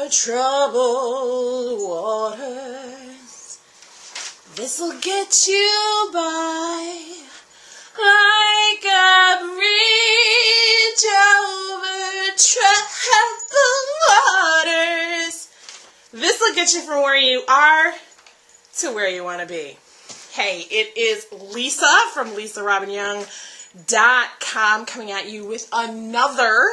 over troubled waters. This'll get you by like a bridge over troubled waters. This'll get you from where you are to where you want to be. Hey, it is Lisa from LisaRobbinYoung.com coming at you with another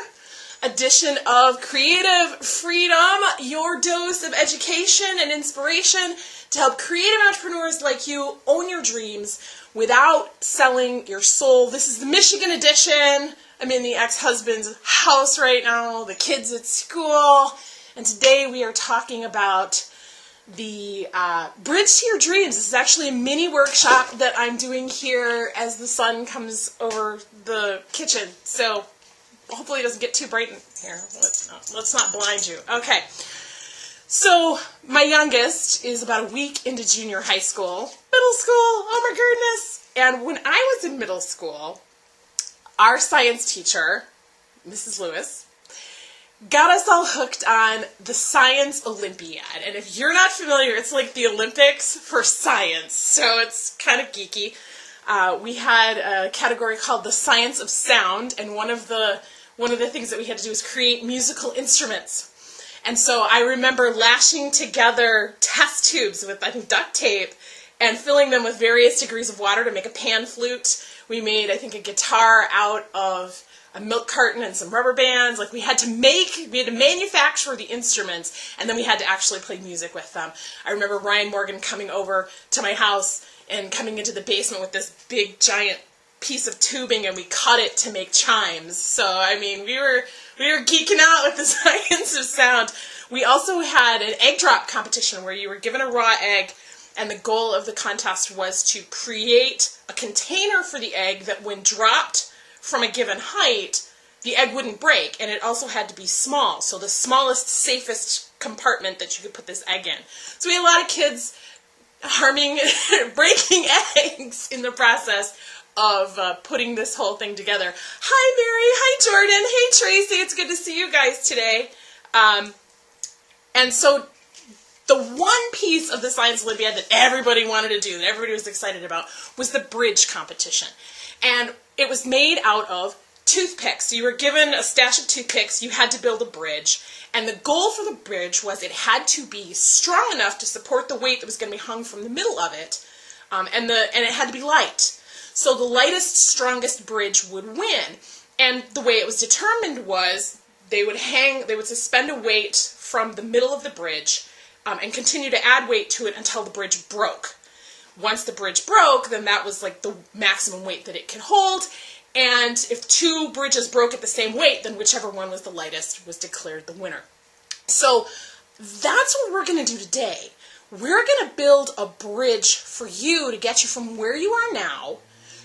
edition of Creative Freedom, your dose of education and inspiration to help creative entrepreneurs like you own your dreams without selling your soul. This is the Michigan edition. I'm in the ex-husband's house right now, the kids at school, and today we are talking about the Bridge to Your Dreams. This is actually a mini workshop that I'm doing here as the sun comes over the kitchen. So hopefully it doesn't get too bright in here. Let's not blind you. Okay. So my youngest is about a week into junior high school. Middle school, oh my goodness. And when I was in middle school, our science teacher, Mrs. Lewis, got us all hooked on the Science Olympiad. And if you're not familiar, it's like the Olympics for science. So it's kind of geeky. We had a category called the Science of Sound, and one of the things that we had to do was create musical instruments. And so I remember lashing together test tubes with, I think, duct tape and filling them with various degrees of water to make a pan flute. We made, I think, a guitar out of a milk carton and some rubber bands. Like we had to manufacture the instruments, and then we had to actually play music with them. I remember Ryan Morgan coming over to my house and coming into the basement with this big giant piece of tubing, and we cut it to make chimes. So I mean, we were geeking out with the Science of Sound. We also had an egg drop competition where you were given a raw egg, and the goal of the contest was to create a container for the egg that when dropped from a given height, the egg wouldn't break, and it also had to be small, so the smallest, safest compartment that you could put this egg in. So we had a lot of kids breaking eggs in the process of putting this whole thing together. Hi Mary, hi Jordan, hey Tracy, it's good to see you guys today. And so the one piece of the Science Olympiad that everybody wanted to do, that everybody was excited about, was the bridge competition. And it was made out of toothpicks. So you were given a stash of toothpicks, you had to build a bridge, and the goal for the bridge was it had to be strong enough to support the weight that was going to be hung from the middle of it, and it had to be light. So the lightest, strongest bridge would win. And the way it was determined was they would suspend a weight from the middle of the bridge and continue to add weight to it until the bridge broke. Once the bridge broke, then that was like the maximum weight that it could hold. And if two bridges broke at the same weight, then whichever one was the lightest was declared the winner. So that's what we're going to do today. We're going to build a bridge for you to get you from where you are now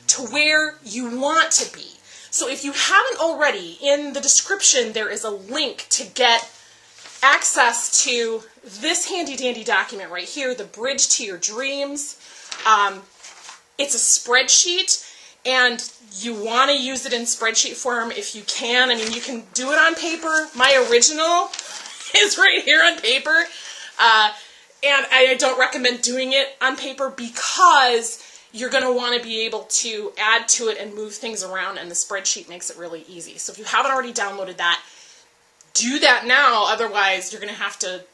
to where you want to be. So if you haven't already, in the description there is a link to get access to this handy dandy document right here, the Bridge to Your Dreams. It's a spreadsheet, and you want to use it in spreadsheet form if you can. I mean, you can do it on paper. My original is right here on paper, and I don't recommend doing it on paper because you're going to want to be able to add to it and move things around, and the spreadsheet makes it really easy. So if you haven't already downloaded that, do that now. Otherwise, you're going to have to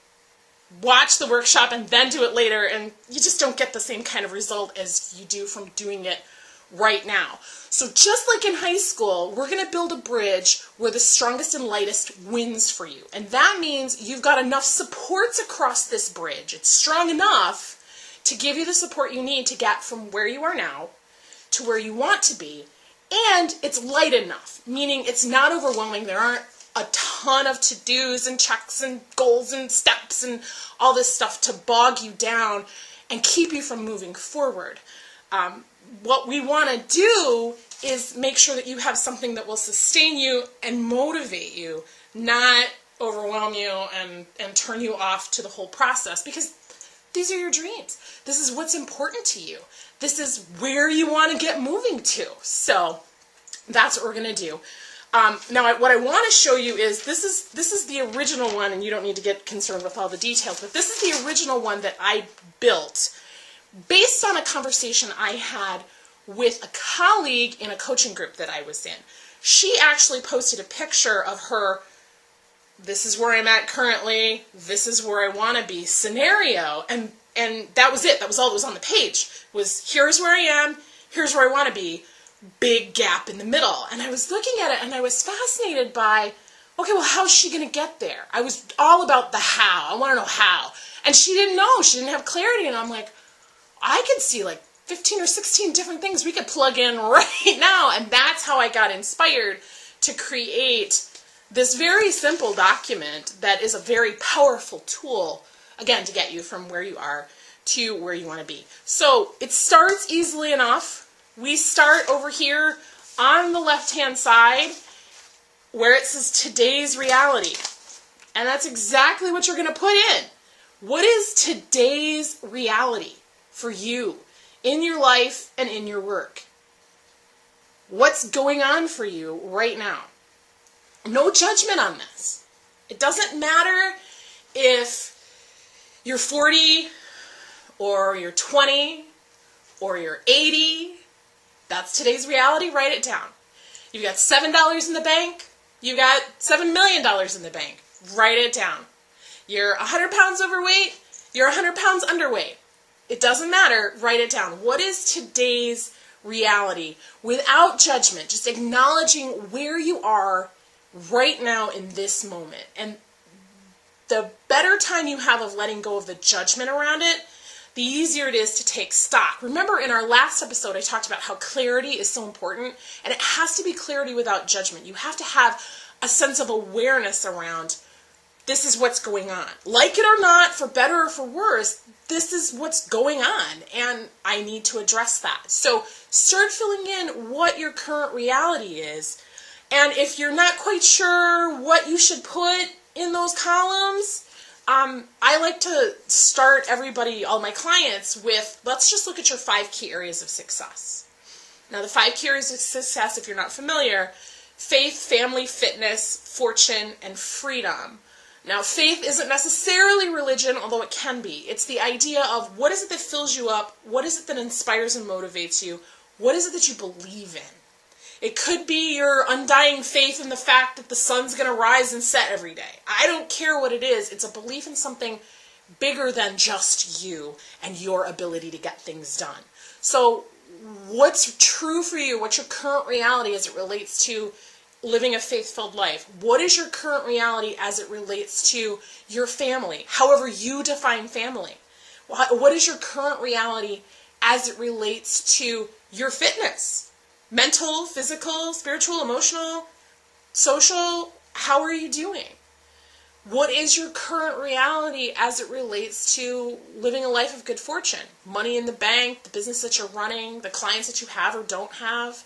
watch the workshop and then do it later, and you just don't get the same kind of result as you do from doing it right now. So just like in high school, we're going to build a bridge where the strongest and lightest wins for you. And that means you've got enough supports across this bridge. It's strong enough to give you the support you need to get from where you are now to where you want to be. And it's light enough, meaning it's not overwhelming. There aren't a ton of to-dos and checks and goals and steps and all this stuff to bog you down and keep you from moving forward. What we want to do is make sure that you have something that will sustain you and motivate you, not overwhelm you and turn you off to the whole process, because these are your dreams. This is what's important to you. This is where you want to get moving to. So that's what we're going to do. Now, what I want to show you is this is the original one, and you don't need to get concerned with all the details, but this is the original one that I built based on a conversation I had with a colleague in a coaching group that I was in. She actually posted a picture of her, this is where I'm at currently, this is where I want to be scenario, and that was it. That was all that was on the page, was here's where I am, here's where I want to be, big gap in the middle. And I was looking at it and I was fascinated by, okay, well, how's she going to get there? I was all about the how. I want to know how. And she didn't know. She didn't have clarity. And I'm like, I could see like 15 or 16 different things we could plug in right now. And that's how I got inspired to create this very simple document that is a very powerful tool, again, to get you from where you are to where you want to be. So it starts easily enough. We start over here on the left-hand side where it says today's reality. And that's exactly what you're going to put in. What is today's reality for you in your life and in your work? What's going on for you right now? No judgment on this. It doesn't matter if you're 40 or you're 20 or you're 80. That's today's reality. Write it down. You've got $7 in the bank. You've got $7 million in the bank. Write it down. You're 100 pounds overweight. You're 100 pounds underweight. It doesn't matter. Write it down. What is today's reality? Without judgment, just acknowledging where you are right now in this moment. And the better time you have of letting go of the judgment around it, the easier it is to take stock. Remember, in our last episode, I talked about how clarity is so important, and it has to be clarity without judgment. You have to have a sense of awareness around, this is what's going on. Like it or not, for better or for worse, this is what's going on, and I need to address that. So start filling in what your current reality is, and if you're not quite sure what you should put in those columns, I like to start everybody, all my clients, with, let's just look at your 5 key areas of success. Now, the 5 key areas of success, if you're not familiar, faith, family, fitness, fortune, and freedom. Now, faith isn't necessarily religion, although it can be. It's the idea of what is it that fills you up? What is it that inspires and motivates you? What is it that you believe in? It could be your undying faith in the fact that the sun's going to rise and set every day. I don't care what it is. It's a belief in something bigger than just you and your ability to get things done. So what's true for you? What's your current reality as it relates to living a faith-filled life? What is your current reality as it relates to your family? However you define family. What is your current reality as it relates to your fitness? Mental, physical, spiritual, emotional, social, how are you doing? What is your current reality as it relates to living a life of good fortune? Money in the bank, the business that you're running, the clients that you have or don't have.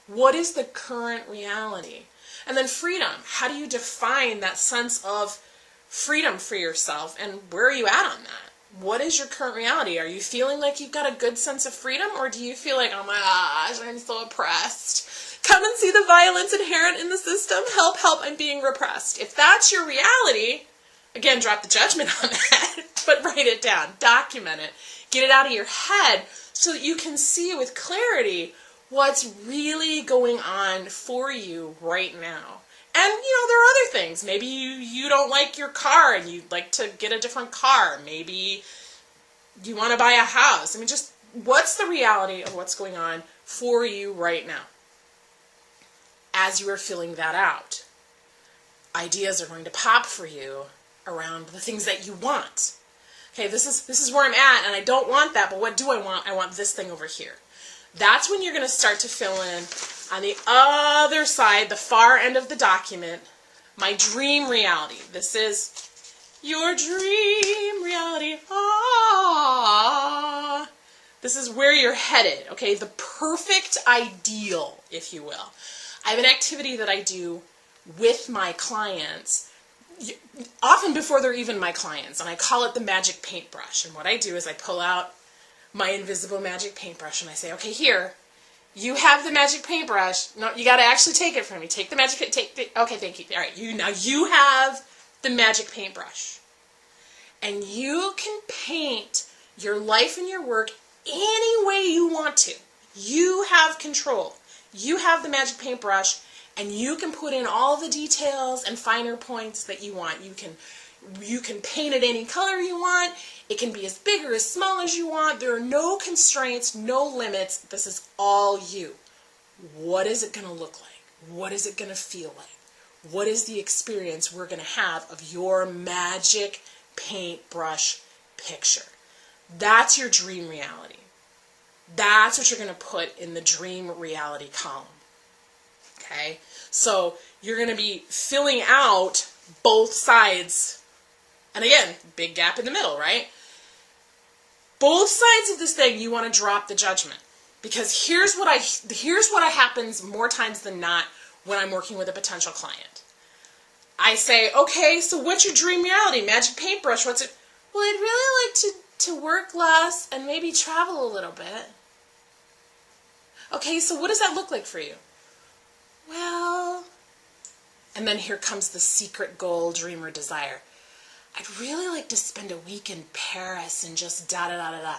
What is the current reality? And then freedom. How do you define that sense of freedom for yourself, and where are you at on that? What is your current reality? Are you feeling like you've got a good sense of freedom, or do you feel like, oh my gosh, I'm so oppressed? Come and see the violence inherent in the system. Help, help, I'm being repressed. If that's your reality, again, drop the judgment on that, but write it down, document it, get it out of your head so that you can see with clarity what's really going on for you right now. And, there are other things. Maybe you don't like your car and you'd like to get a different car. Maybe you want to buy a house. Just what's the reality of what's going on for you right now as you are filling that out? Ideas are going to pop for you around the things that you want. Okay, this is where I'm at, and I don't want that, but what do I want? I want this thing over here. That's when you're going to start to fill in on the other side, the far end of the document, my dream reality. This is your dream reality. Ah. This is where you're headed, okay? The perfect ideal, if you will. I have an activity that I do with my clients, often before they're even my clients, and I call it the magic paintbrush. And what I do is I pull out my invisible magic paintbrush and I say, okay, here, You have the magic paintbrush. No, you got to actually take it from me. Take the magic, okay, thank you. All right, now you have the magic paintbrush. And you can paint your life and your work any way you want to. You have control. You have the magic paintbrush, and you can put in all the details and finer points that you want. You can paint it any color you want. It can be as big or as small as you want. There are no constraints, no limits. This is all you. What is it going to look like? What is it going to feel like? What is the experience we're going to have of your magic paintbrush picture? That's your dream reality. That's what you're going to put in the dream reality column. Okay? So you're going to be filling out both sides. And again, big gap in the middle, right? Both sides of this thing, you want to drop the judgment. Because here's what happens more times than not when I'm working with a potential client. I say, okay, so what's your dream reality? Magic paintbrush, what's it? Well, I'd really like to work less and maybe travel a little bit. Okay, so what does that look like for you? Well, and then here comes the secret goal, dream, or desire. I'd really like to spend a week in Paris and just da-da-da-da-da.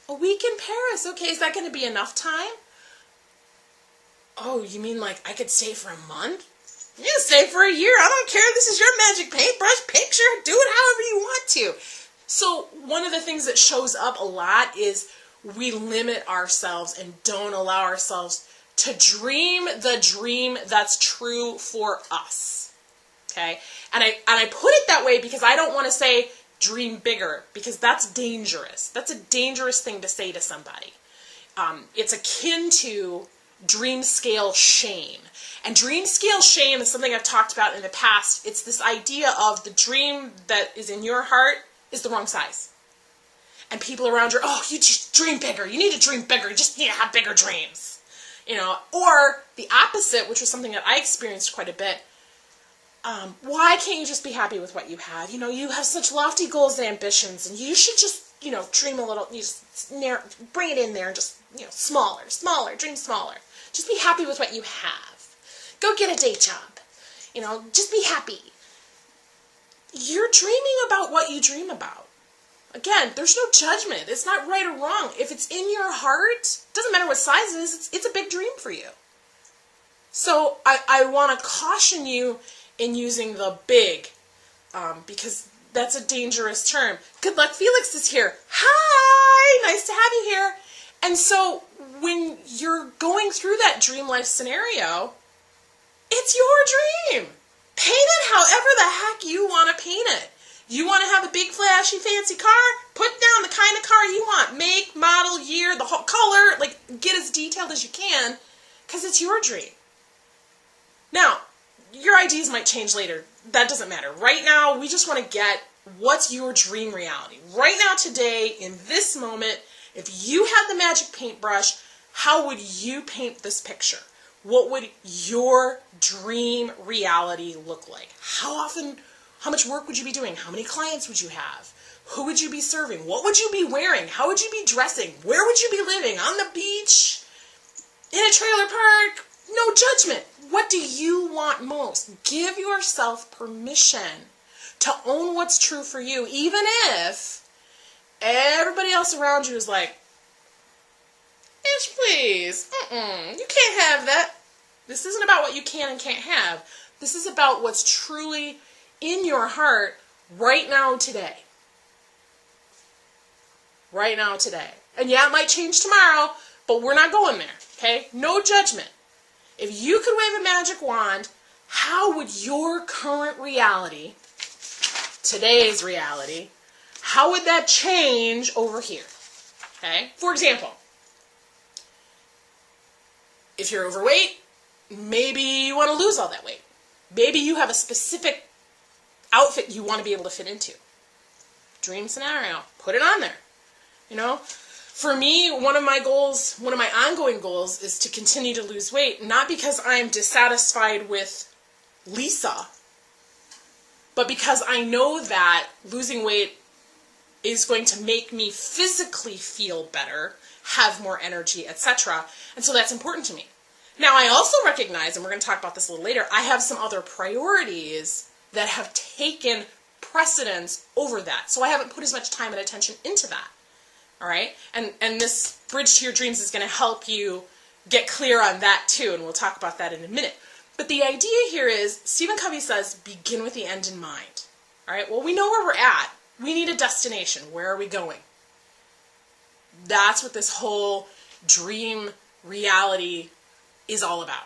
A week in Paris, okay, is that going to be enough time? Oh, you mean like I could stay for a month? You can stay for a year, I don't care, this is your magic paintbrush picture, do it however you want to. So one of the things that shows up a lot is we limit ourselves and don't allow ourselves to dream the dream that's true for us. Okay? And I put it that way because I don't want to say dream bigger, because that's dangerous. That's a dangerous thing to say to somebody. It's akin to dream scale shame. And dream scale shame is something I've talked about in the past. It's this idea of the dream that is in your heart is the wrong size. And people around you, oh, you just dream bigger. You need to dream bigger. You just need to have bigger dreams. You know, or the opposite, which was something that I experienced quite a bit. Why can't you just be happy with what you have? You know, you have such lofty goals and ambitions, and you should just, you know, dream a little, you just bring it in there and just, you know, smaller, dream smaller. Just be happy with what you have. Go get a day job. You know, just be happy. You're dreaming about what you dream about. Again, there's no judgment. It's not right or wrong. If it's in your heart, doesn't matter what size it is, it's a big dream for you. So I want to caution you in using the big, because that's a dangerous term. Good luck, Felix is here. Hi, nice to have you here. And so when you're going through that dream life scenario, it's your dream. Paint it however the heck you want to paint it. You want to have a big, flashy, fancy car? Put down the kind of car you want. Make, model, year, the whole color. Like, get as detailed as you can, because it's your dream. Now, your ideas might change later. That doesn't matter. Right now, we just want to get what's your dream reality. Right now, today, in this moment, if you had the magic paintbrush, how would you paint this picture? What would your dream reality look like? How much work would you be doing? How many clients would you have? Who would you be serving? What would you be wearing? How would you be dressing? Where would you be living? On the beach? In a trailer park? No judgment. What do you want most? Give yourself permission to own what's true for you, even if everybody else around you is like, bitch, please, you can't have that. This isn't about what you can and can't have. This is about what's truly in your heart right now, today. Right now, today. And yeah, it might change tomorrow, but we're not going there, okay? No judgment. If you could wave a magic wand, how would your current reality, today's reality, how would that change over here? Okay? For example, if you're overweight, maybe you want to lose all that weight. Maybe you have a specific outfit you want to be able to fit into. Dream scenario. Put it on there. You know? For me, one of my ongoing goals is to continue to lose weight, not because I'm dissatisfied with Lisa, but because I know that losing weight is going to make me physically feel better, have more energy, etc. And so that's important to me. Now, I also recognize, and we're going to talk about this a little later, I have some other priorities that have taken precedence over that. So I haven't put as much time and attention into that. All right? And this Bridge to Your Dreams is going to help you get clear on that too, and we'll talk about that in a minute. But the idea here is, Stephen Covey says, begin with the end in mind. All right? Well, we know where we're at. We need a destination. Where are we going? That's what this whole dream reality is all about.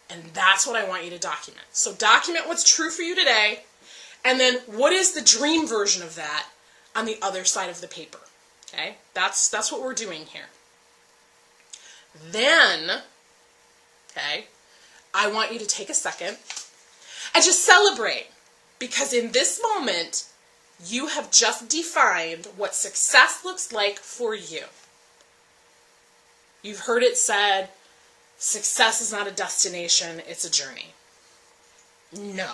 And that's what I want you to document. So document what's true for you today, and then what is the dream version of that on the other side of the paper. Okay? That's what we're doing here. Then, okay, I want you to take a second and just celebrate, because in this moment, you have just defined what success looks like for you. You've heard it said, success is not a destination, it's a journey. No.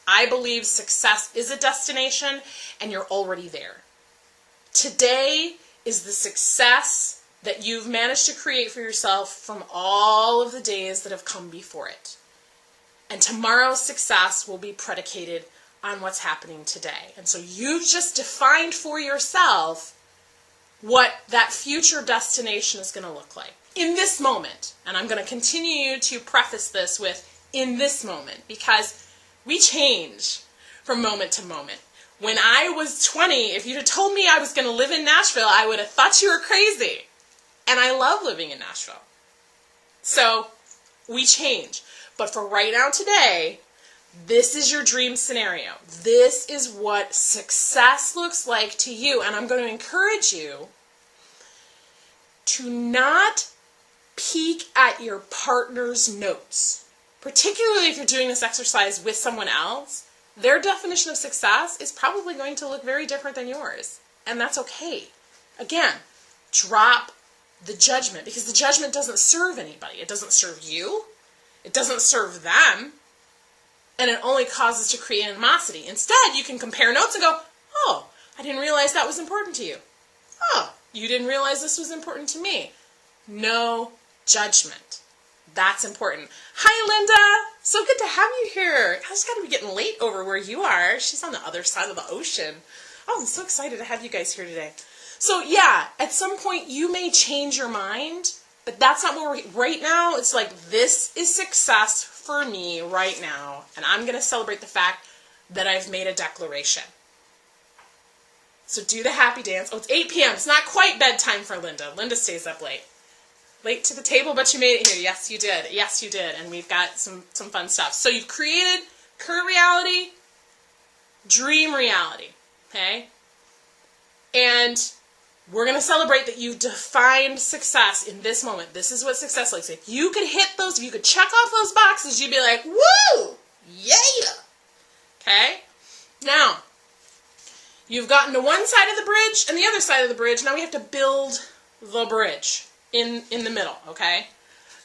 I believe success is a destination, and you're already there. Today is the success that you've managed to create for yourself from all of the days that have come before it. And tomorrow's success will be predicated on what's happening today. And so you've just defined for yourself what that future destination is going to look like. In this moment, and I'm going to continue to preface this with in this moment, because we change from moment to moment. When I was 20, if you'd have told me I was going to live in Nashville, I would have thought you were crazy. And I love living in Nashville. So we change. But for right now today, this is your dream scenario. This is what success looks like to you. And I'm going to encourage you to not peek at your partner's notes. Particularly if you're doing this exercise with someone else, their definition of success is probably going to look very different than yours. And that's okay. Again, drop the judgment, because the judgment doesn't serve anybody. It doesn't serve you. It doesn't serve them. And it only causes to create animosity. Instead, you can compare notes and go, oh, I didn't realize that was important to you. Oh, you didn't realize this was important to me. No judgment. That's important. Hi, Linda. So good to have you here. It's got to be getting late over where you are. She's on the other side of the ocean. Oh, I'm so excited to have you guys here today. So yeah, at some point you may change your mind, but that's not where right now. It's like, this is success for me right now, and I'm going to celebrate the fact that I've made a declaration. So do the happy dance. Oh, it's 8 p.m. It's not quite bedtime for Linda. Linda stays up late. Late to the table, but you made it here. Yes, you did. Yes, you did. And we've got some fun stuff. So you've created current reality, dream reality, okay? And we're going to celebrate that you defined success in this moment. This is what success looks like. If you could hit those, if you could check off those boxes, you'd be like, woo! Yeah! Okay? Now, you've gotten to one side of the bridge and the other side of the bridge. Now we have to build the bridge in the middle, okay?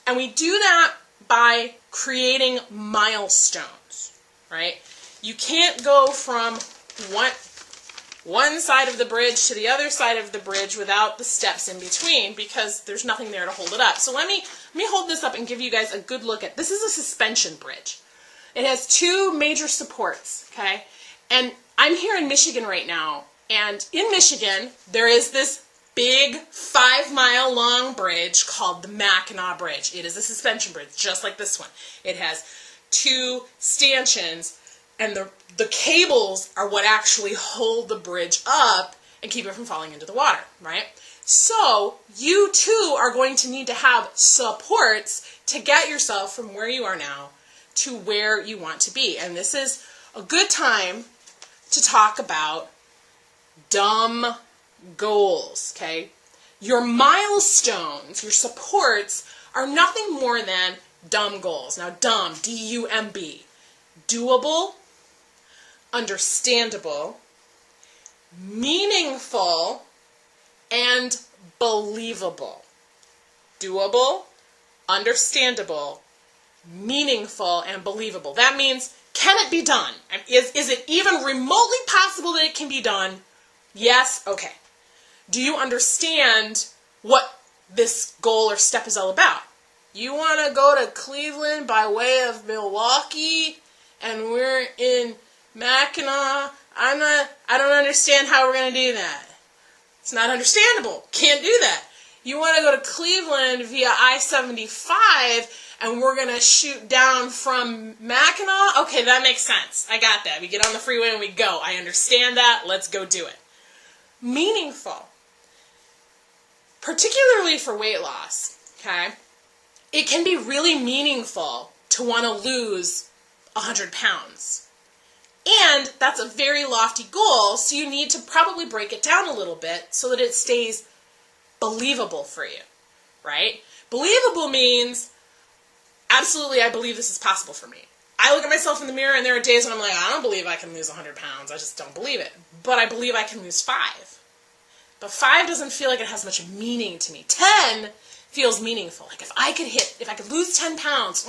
And we do that by creating milestones, right? You can't go from one side of the bridge to the other side of the bridge without the steps in between, because there's nothing there to hold it up. So let me hold this up and give you guys a good look at this. Is a suspension bridge. It has two major supports, okay? And I'm here in Michigan right now, and in Michigan there is this big 5-mile long bridge called the Mackinac Bridge. It is a suspension bridge, just like this one. It has two stanchions, and the cables are what actually hold the bridge up and keep it from falling into the water, right? So you too are going to need to have supports to get yourself from where you are now to where you want to be. And this is a good time to talk about dumb goals, okay? Your milestones, your supports, are nothing more than dumb goals. Now, dumb, D-U-M-B, doable, understandable, meaningful, and believable. Doable, understandable, meaningful, and believable. That means, can it be done? Is it even remotely possible that it can be done? Yes? Okay. Do you understand what this goal or step is all about. You want to go to Cleveland by way of Milwaukee, and we're in Mackinac. I don't understand how we're going to do that. It's not understandable. Can't do that. You want to go to Cleveland via I-75, and we're going to shoot down from Mackinac? Okay, that makes sense. I got that. We get on the freeway and we go. I understand that. Let's go do it. Meaningful. Particularly for weight loss, okay? It can be really meaningful to want to lose 100 pounds. And that's a very lofty goal, so you need to probably break it down a little bit so that it stays believable for you, right? Believable means, absolutely, I believe this is possible for me. I look at myself in the mirror and there are days when I'm like, I don't believe I can lose 100 pounds. I just don't believe it. But I believe I can lose 5. But 5 doesn't feel like it has much meaning to me. 10 feels meaningful. Like if I could lose 10 pounds,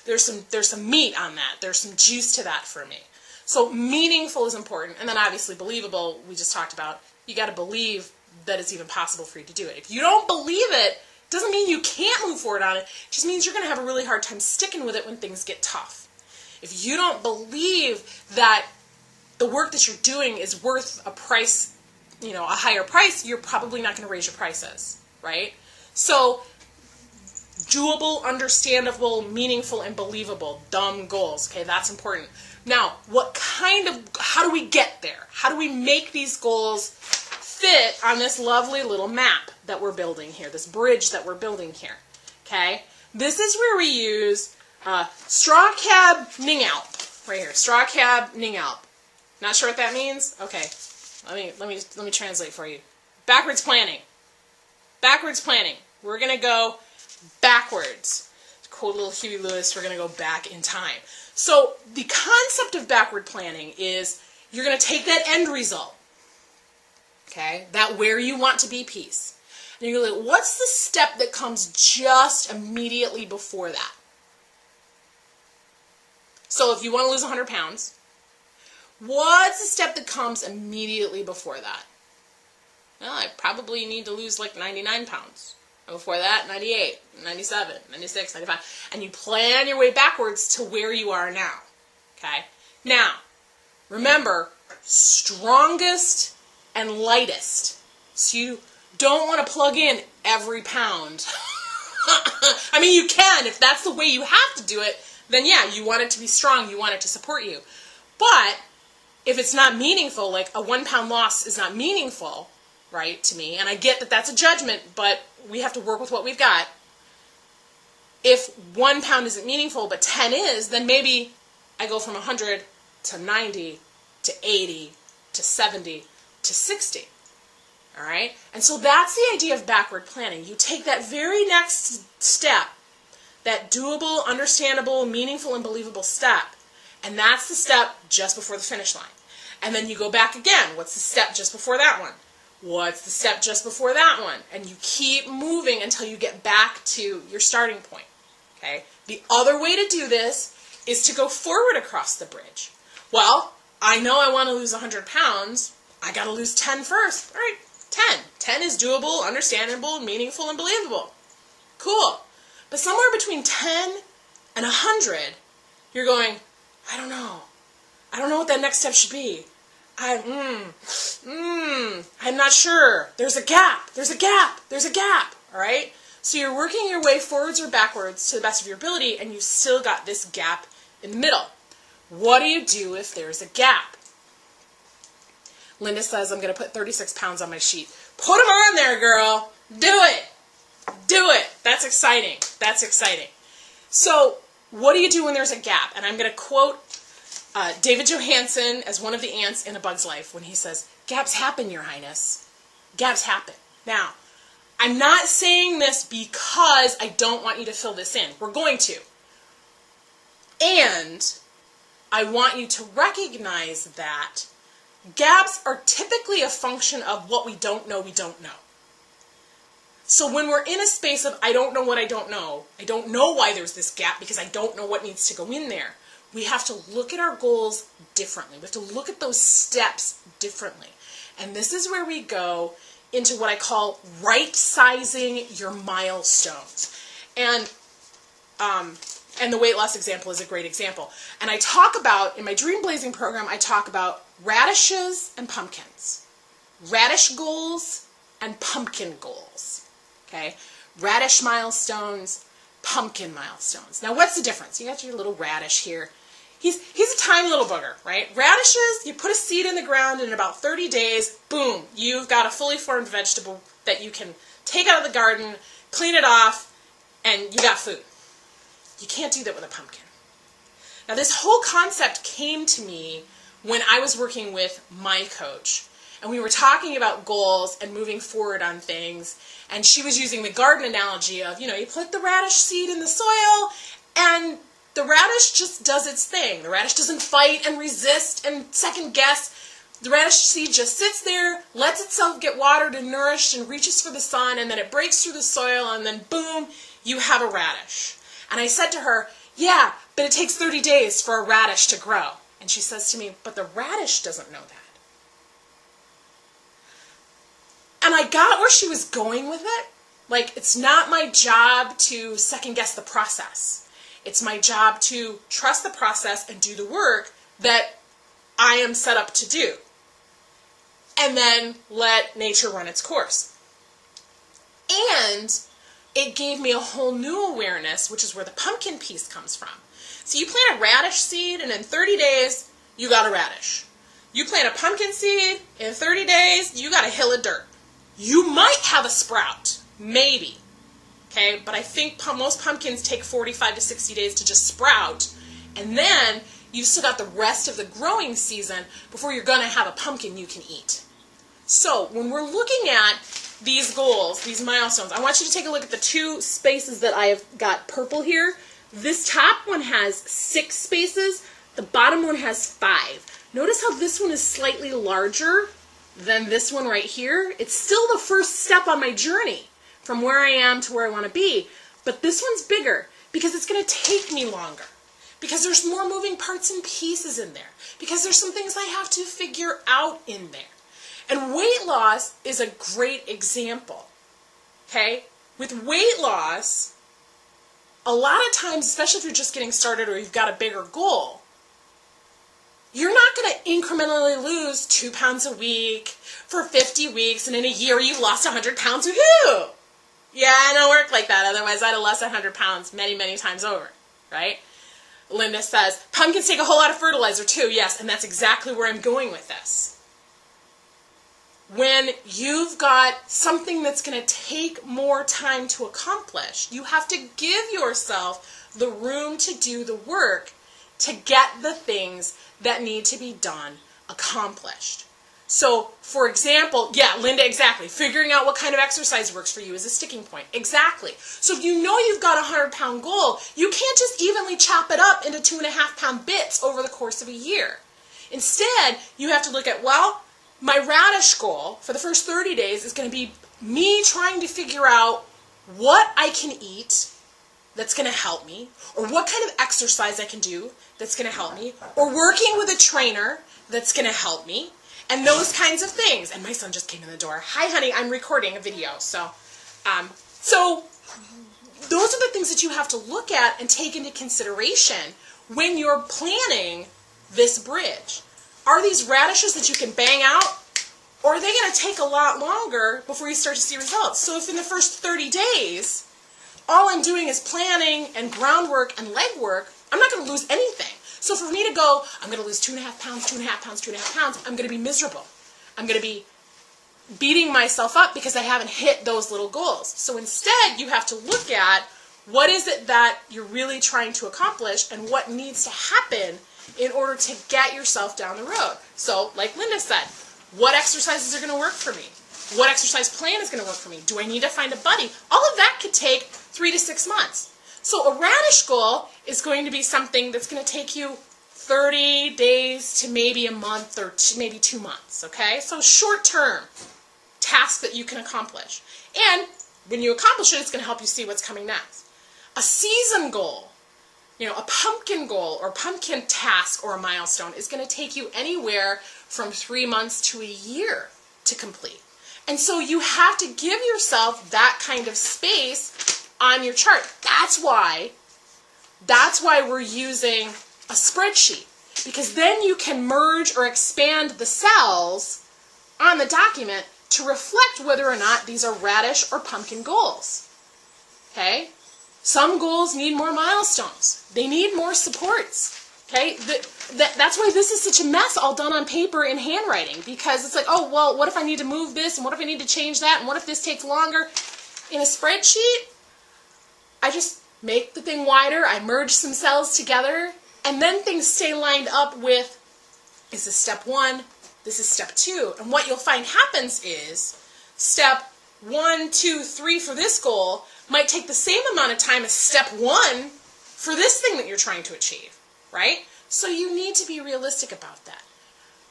there's some meat on that. There's some juice to that for me. So meaningful is important. And then obviously believable, we just talked about, you got to believe that it's even possible for you to do it. If you don't believe it, doesn't mean you can't move forward on it. It just means you're going to have a really hard time sticking with it when things get tough. If you don't believe that the work that you're doing is worth a price, a higher price, you're probably not going to raise your prices, right? So, doable, understandable, meaningful, and believable, dumb goals, okay, that's important. Now, how do we get there? How do we make these goals fit on this lovely little map that we're building here, this bridge that we're building here, okay? This is where we use straw cab ning alp, right here, straw cab ning alp. Not sure what that means? Okay, let me translate for you. Backwards planning. Backwards planning. We're going to go backwards. To quote little Huey Lewis, we're going to go back in time. So the concept of backward planning is you're going to take that end result, okay, that where you want to be piece, and you're going to look, what's the step that comes just immediately before that? So if you want to lose 100 pounds, what's the step that comes immediately before that? Well, I probably need to lose like 99 pounds. And before that, 98, 97, 96, 95. And you plan your way backwards to where you are now. Okay? Now, remember, strongest and lightest. So you don't want to plug in every pound. I mean, you can. If that's the way you have to do it, then yeah, you want it to be strong. You want it to support you. But if it's not meaningful, like a 1 pound loss is not meaningful, right, to me, and I get that that's a judgment, but we have to work with what we've got. If 1 pound isn't meaningful, but 10 is, then maybe I go from 100 to 90 to 80 to 70 to 60. All right? And so that's the idea of backward planning. You take that very next step, that doable, understandable, meaningful, and believable step, and that's the step just before the finish line. And then you go back again. What's the step just before that one? What's the step just before that one? And you keep moving until you get back to your starting point. Okay? The other way to do this is to go forward across the bridge. Well, I know I want to lose 100 pounds. I got to lose 10 first. All right, 10. 10 is doable, understandable, meaningful, and believable. Cool. But somewhere between 10 and 100, you're going, I don't know. I don't know what that next step should be. I'm not sure. There's a gap. There's a gap. There's a gap. All right? So you're working your way forwards or backwards to the best of your ability, and you've still got this gap in the middle. What do you do if there's a gap? Linda says, I'm going to put 36 pounds on my sheet. Put them on there, girl. Do it. Do it. That's exciting. That's exciting. So what do you do when there's a gap? And I'm going to quote David Johansen as one of the ants in A Bug's Life when he says, gaps happen, Your Highness. Gaps happen. Now, I'm not saying this because I don't want you to fill this in. We're going to. And I want you to recognize that gaps are typically a function of what we don't know we don't know. So when we're in a space of I don't know what I don't know why there's this gap because I don't know what needs to go in there, we have to look at our goals differently. We have to look at those steps differently. And this is where we go into what I call right-sizing your milestones. And the weight loss example is a great example. And I talk about, in my Dream Blazing program, I talk about radishes and pumpkins. Radish goals and pumpkin goals. Okay? Radish milestones, pumpkin milestones. Now what's the difference? You got your little radish here. He's a tiny little booger, right? Radishes, you put a seed in the ground, and in about 30 days, boom, you've got a fully formed vegetable that you can take out of the garden, clean it off, and you got food. You can't do that with a pumpkin. Now this whole concept came to me when I was working with my coach, and we were talking about goals and moving forward on things, and she was using the garden analogy of, you put the radish seed in the soil, and the radish just does its thing. The radish doesn't fight and resist and second guess. The radish seed just sits there, lets itself get watered and nourished and reaches for the sun, and then it breaks through the soil, and then boom, you have a radish. And I said to her, yeah, but it takes 30 days for a radish to grow. And she says to me, but the radish doesn't know that. And I got where she was going with it. Like, it's not my job to second guess the process. It's my job to trust the process and do the work that I am set up to do. And then let nature run its course. And it gave me a whole new awareness, which is where the pumpkin piece comes from. So you plant a radish seed, and in 30 days, you got a radish. You plant a pumpkin seed, in 30 days, you got a hill of dirt. You might have a sprout, maybe. Okay, but I think most pumpkins take 45 to 60 days to just sprout, and then you've still got the rest of the growing season before you're going to have a pumpkin you can eat. So when we're looking at these goals, these milestones, I want you to take a look at the two spaces that I have got purple here. This top one has 6 spaces, the bottom one has 5. Notice how this one is slightly larger than this one right here. It's still the first step on my journey from where I am to where I want to be. But this one's bigger because it's going to take me longer. Because there's more moving parts and pieces in there. Because there's some things I have to figure out in there. And weight loss is a great example. Okay? With weight loss, a lot of times, especially if you're just getting started or you've got a bigger goal, you're not going to incrementally lose 2 pounds a week for 50 weeks, and in a year you lost 100 pounds. Woohoo! Yeah, it don't work like that. Otherwise, I'd have lost 100 pounds many, many times over, right? Linda says, pumpkins take a whole lot of fertilizer too. Yes, and that's exactly where I'm going with this. When you've got something that's going to take more time to accomplish, you have to give yourself the room to do the work to get the things that need to be done accomplished. So, for example, yeah, Linda, exactly. Figuring out what kind of exercise works for you is a sticking point. Exactly. So if you know you've got a 100-pound goal, you can't just evenly chop it up into 2.5-pound bits over the course of a year. Instead, you have to look at, well, my radish goal for the first 30 days is going to be me trying to figure out what I can eat that's going to help me, or what kind of exercise I can do that's going to help me, or working with a trainer that's going to help me, and those kinds of things. And my son just came in the door. Hi, honey, I'm recording a video. So those are the things that you have to look at and take into consideration when you're planning this bridge. Are these radishes that you can bang out, or are they going to take a lot longer before you start to see results? So if in the first 30 days, all I'm doing is planning and groundwork and legwork, I'm not going to lose anything. So for me to go, I'm going to lose 2.5 pounds, 2.5 pounds, 2.5 pounds, I'm going to be miserable. I'm going to be beating myself up because I haven't hit those little goals. So instead, you have to look at what is it that you're really trying to accomplish and what needs to happen in order to get yourself down the road. So, like Linda said, what exercises are going to work for me? What exercise plan is going to work for me? Do I need to find a buddy? All of that could take 3 to 6 months. So a radish goal is going to be something that's going to take you 30 days to maybe a month or maybe 2 months, okay? So short-term task that you can accomplish. And when you accomplish it, it's going to help you see what's coming next. A season goal, a pumpkin goal or pumpkin task or a milestone is going to take you anywhere from 3 months to a year to complete. And so you have to give yourself that kind of space on your chart. That's why we're using a spreadsheet, because then you can merge or expand the cells on the document to reflect whether or not these are radish or pumpkin goals. Okay? Some goals need more milestones. They need more supports. Okay? That's why this is such a mess, all done on paper in handwriting, because it's like, oh, well, what if I need to move this, and what if I need to change that, and what if this takes longer? In a spreadsheet, I just make the thing wider, I merge some cells together, and then things stay lined up with, this is step 1, this is step 2. And what you'll find happens is, step 1, 2, 3 for this goal might take the same amount of time as step 1 for this thing that you're trying to achieve, right? So you need to be realistic about that.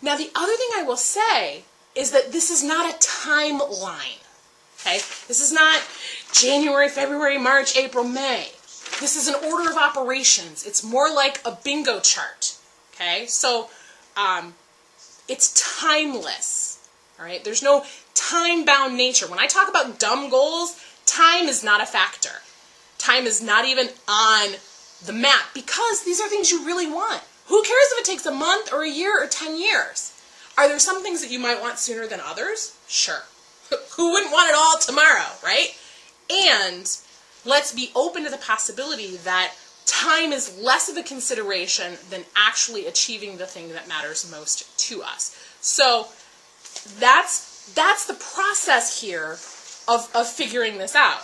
Now, the other thing I will say is that this is not a timeline, okay? This is not January, February, March, April, May. This is an order of operations. It's more like a bingo chart, okay? So it's timeless, all right? There's no time-bound nature. When I talk about dumb goals, time is not a factor. Time is not even on the map, because these are things you really want. Who cares if it takes a month or a year or 10 years? Are there some things that you might want sooner than others? Sure. Who wouldn't want it all tomorrow, right? And let's be open to the possibility that time is less of a consideration than actually achieving the thing that matters most to us. So that's the process here of figuring this out.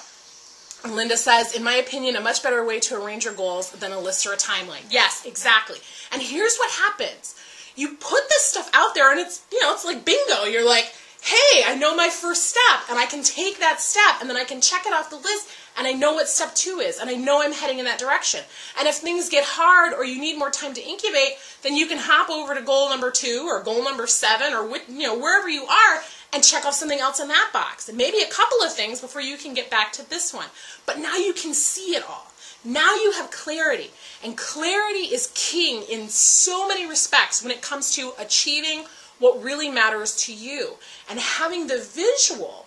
Linda says, in my opinion, a much better way to arrange your goals than a list or a timeline. Yes, exactly. And here's what happens. You put this stuff out there, and it's, it's like bingo. You're like, hey, I know my first step, and I can take that step, and then I can check it off the list, and I know what step 2 is, and I know I'm heading in that direction. And if things get hard or you need more time to incubate, then you can hop over to goal number 2 or goal number 7 or wherever you are, and check off something else in that box. And maybe a couple of things before you can get back to this one. But now you can see it all. Now you have clarity. And clarity is king in so many respects when it comes to achieving what really matters to you. And having the visual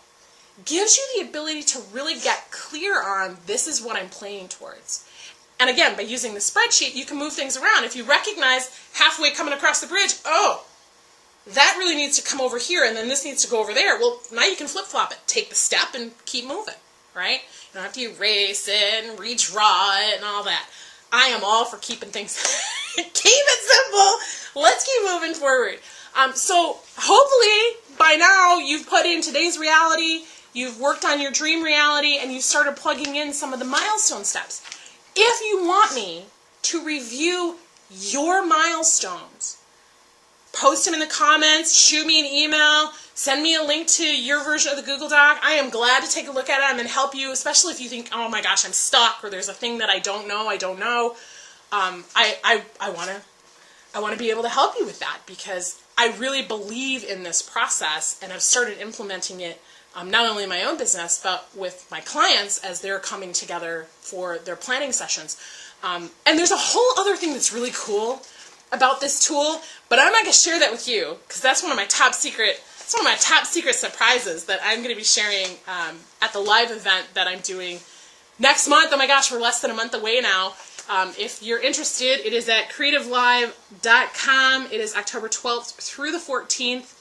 gives you the ability to really get clear on, this is what I'm playing towards. And again, by using the spreadsheet, you can move things around. If you recognize halfway coming across the bridge, oh, that really needs to come over here, and then this needs to go over there. Well, now you can flip-flop it. Take the step and keep moving, right? You don't have to erase it and redraw it and all that. I am all for keeping things, keep it simple. Let's keep moving forward. So hopefully by now you've put in today's reality, you've worked on your dream reality, and you've started plugging in some of the milestone steps. If you want me to review your milestones, post them in the comments, shoot me an email, send me a link to your version of the Google Doc. I am glad to take a look at them and help you, especially if you think, oh my gosh, I'm stuck, or there's a thing that I don't know. I want to be able to help you with that, because I really believe in this process, and I've started implementing it not only in my own business, but with my clients as they're coming together for their planning sessions. And there's a whole other thing that's really cool about this tool, but I'm not going to share that with you, because that's one of my top secret surprises that I'm going to be sharing at the live event that I'm doing next month. Oh my gosh, we're less than a month away now. If you're interested, it is at creativelive.com. It is October 12th through the 14th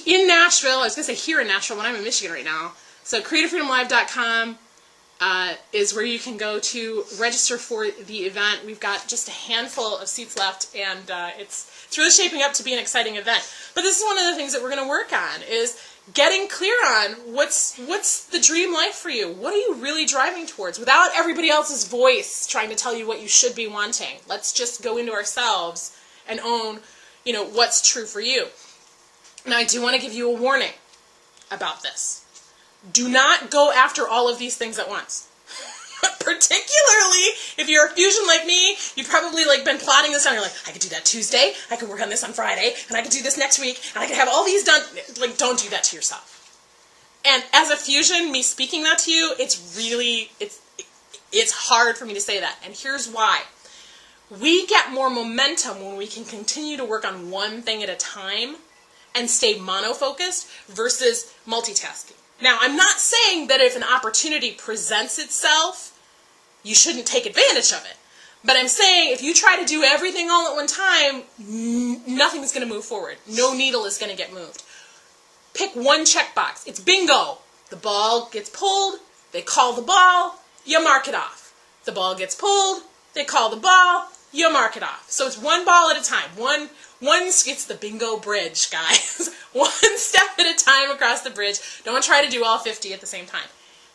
in Nashville. I was going to say here in Nashville, but I'm in Michigan right now. So creativefreedomlive.com is where you can go to register for the event. We've got just a handful of seats left, and it's really shaping up to be an exciting event. But this is one of the things that we're going to work on, is getting clear on what's the dream life for you. What are you really driving towards, without everybody else's voice trying to tell you what you should be wanting. Let's just go into ourselves and own, what's true for you. Now, I do want to give you a warning about this. Do not go after all of these things at once. Particularly if you're a fusion like me, you've probably been plotting this out. You're like, I could do that Tuesday, I could work on this on Friday, and I could do this next week, and I could have all these done. Don't do that to yourself. And as a fusion, me speaking that to you, it's hard for me to say that. And here's why. We get more momentum when we can continue to work on one thing at a time, and stay monofocused versus multitasking. Now, I'm not saying that if an opportunity presents itself, you shouldn't take advantage of it. But I'm saying if you try to do everything all at one time, nothing's going to move forward. No needle is going to get moved. Pick one checkbox. It's bingo. The ball gets pulled. They call the ball. You mark it off. The ball gets pulled. They call the ball. You mark it off. So it's one ball at a time. It's the bingo bridge, guys. One step at a time across the bridge. Don't try to do all 50 at the same time.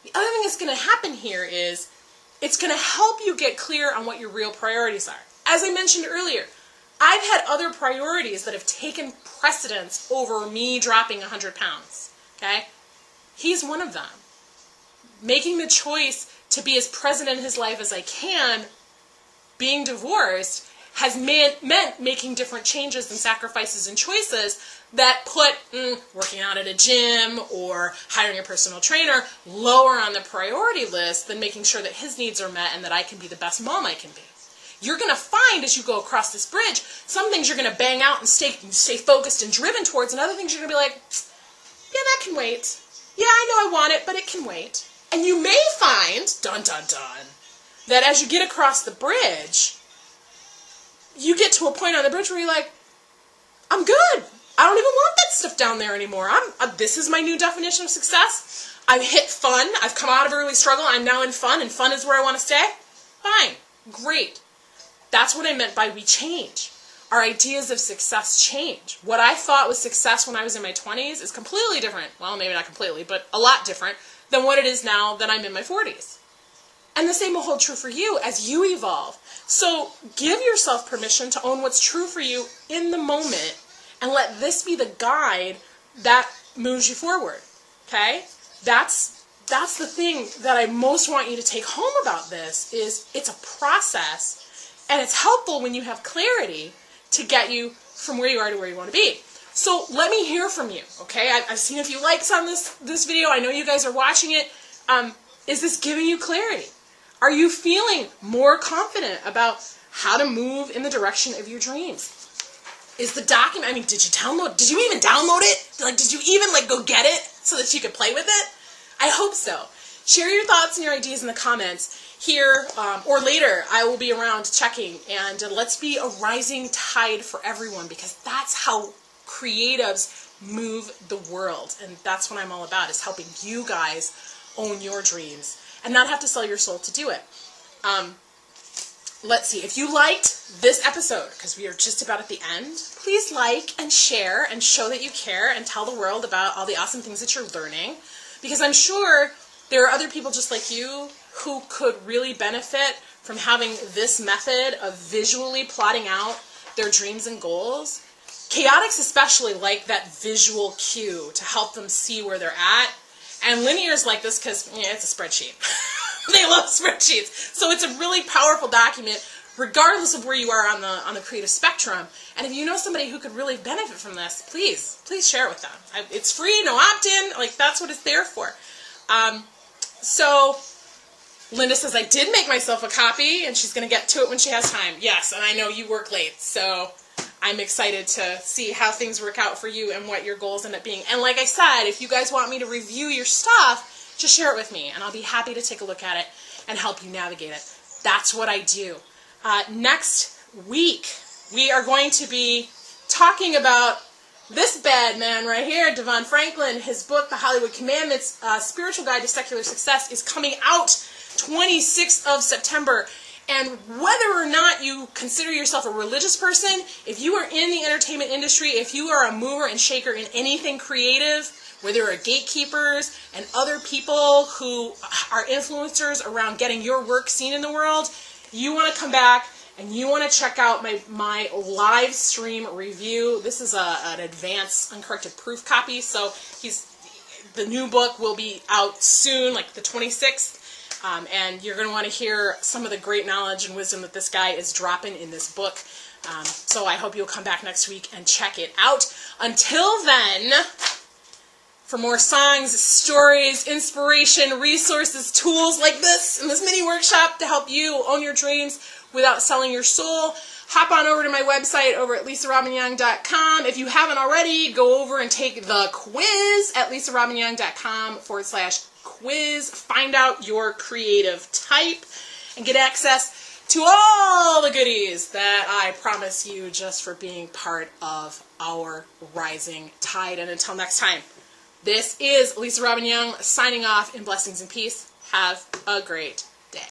The other thing that's going to happen here is it's going to help you get clear on what your real priorities are. As I mentioned earlier, I've had other priorities that have taken precedence over me dropping 100 pounds. Okay? He's one of them. Making the choice to be as present in his life as I can, being divorced, has meant making different changes and sacrifices and choices that put working out at a gym or hiring a personal trainer lower on the priority list than making sure that his needs are met and that I can be the best mom I can be. You're going to find as you go across this bridge, some things you're going to bang out and stay focused and driven towards, and other things you're going to be like, yeah, that can wait. Yeah, I know I want it, but it can wait. And you may find, dun dun dun, that as you get across the bridge, you get to a point on the bridge where you're like, I'm good. I don't even want that stuff down there anymore. This is my new definition of success. I've hit fun. I've come out of early struggle. I'm now in fun, and fun is where I want to stay. Fine. Great. That's what I meant by we change. Our ideas of success change. What I thought was success when I was in my 20s is completely different. Well, maybe not completely, but a lot different than what it is now that I'm in my 40s. And the same will hold true for you as you evolve. So give yourself permission to own what's true for you in the moment and let this be the guide that moves you forward. Okay? That's the thing that I most want you to take home about this is it's a process and it's helpful when you have clarity to get you from where you are to where you want to be. So let me hear from you, okay? I've seen a few likes on this video. I know you guys are watching it. Is this giving you clarity? Are you feeling more confident about how to move in the direction of your dreams? Is the document, did you even download it? Did you even go get it so that you could play with it? I hope so. Share your thoughts and your ideas in the comments here or later. I will be around checking, and let's be a rising tide for everyone because that's how creatives move the world, and that's what I'm all about, is helping you guys own your dreams and not have to sell your soul to do it. Let's see, if you liked this episode, because we are just about at the end, please like and share and show that you care and tell the world about all the awesome things that you're learning, because I'm sure there are other people just like you who could really benefit from having this method of visually plotting out their dreams and goals. Chaotics especially like that visual cue to help them see where they're at. And linears like this because it's a spreadsheet. They love spreadsheets. So it's a really powerful document regardless of where you are on the creative spectrum. And if you know somebody who could really benefit from this, please share it with them. It's free, no opt-in. That's what it's there for. So Linda says, I did make myself a copy, and she's going to get to it when she has time. Yes, and I know you work late, so I'm excited to see how things work out for you and what your goals end up being. And like I said, if you guys want me to review your stuff, just share it with me, and I'll be happy to take a look at it and help you navigate it. That's what I do. Next week, we are going to be talking about this bad man right here, Devon Franklin. His book, The Hollywood Commandments, Spiritual Guide to Secular Success, is coming out 26th of September. And whether or not you consider yourself a religious person, if you are in the entertainment industry, if you are a mover and shaker in anything creative, where there are gatekeepers and other people who are influencers around getting your work seen in the world, you want to come back and you want to check out my live stream review. This is an advanced uncorrected proof copy, so the new book will be out soon, like the 26th. And you're going to want to hear some of the great knowledge and wisdom that this guy is dropping in this book. So I hope you'll come back next week and check it out. Until then, for more songs, stories, inspiration, resources, tools like this in this mini workshop to help you own your dreams without selling your soul, hop on over to my website over at LisaRobbinYoung.com. If you haven't already, go over and take the quiz at LisaRobbinYoung.com/quiz. Find out your creative type and get access to all the goodies that I promise you just for being part of our rising tide. And until next time, this is Lisa Robbin Young signing off in blessings and peace. Have a great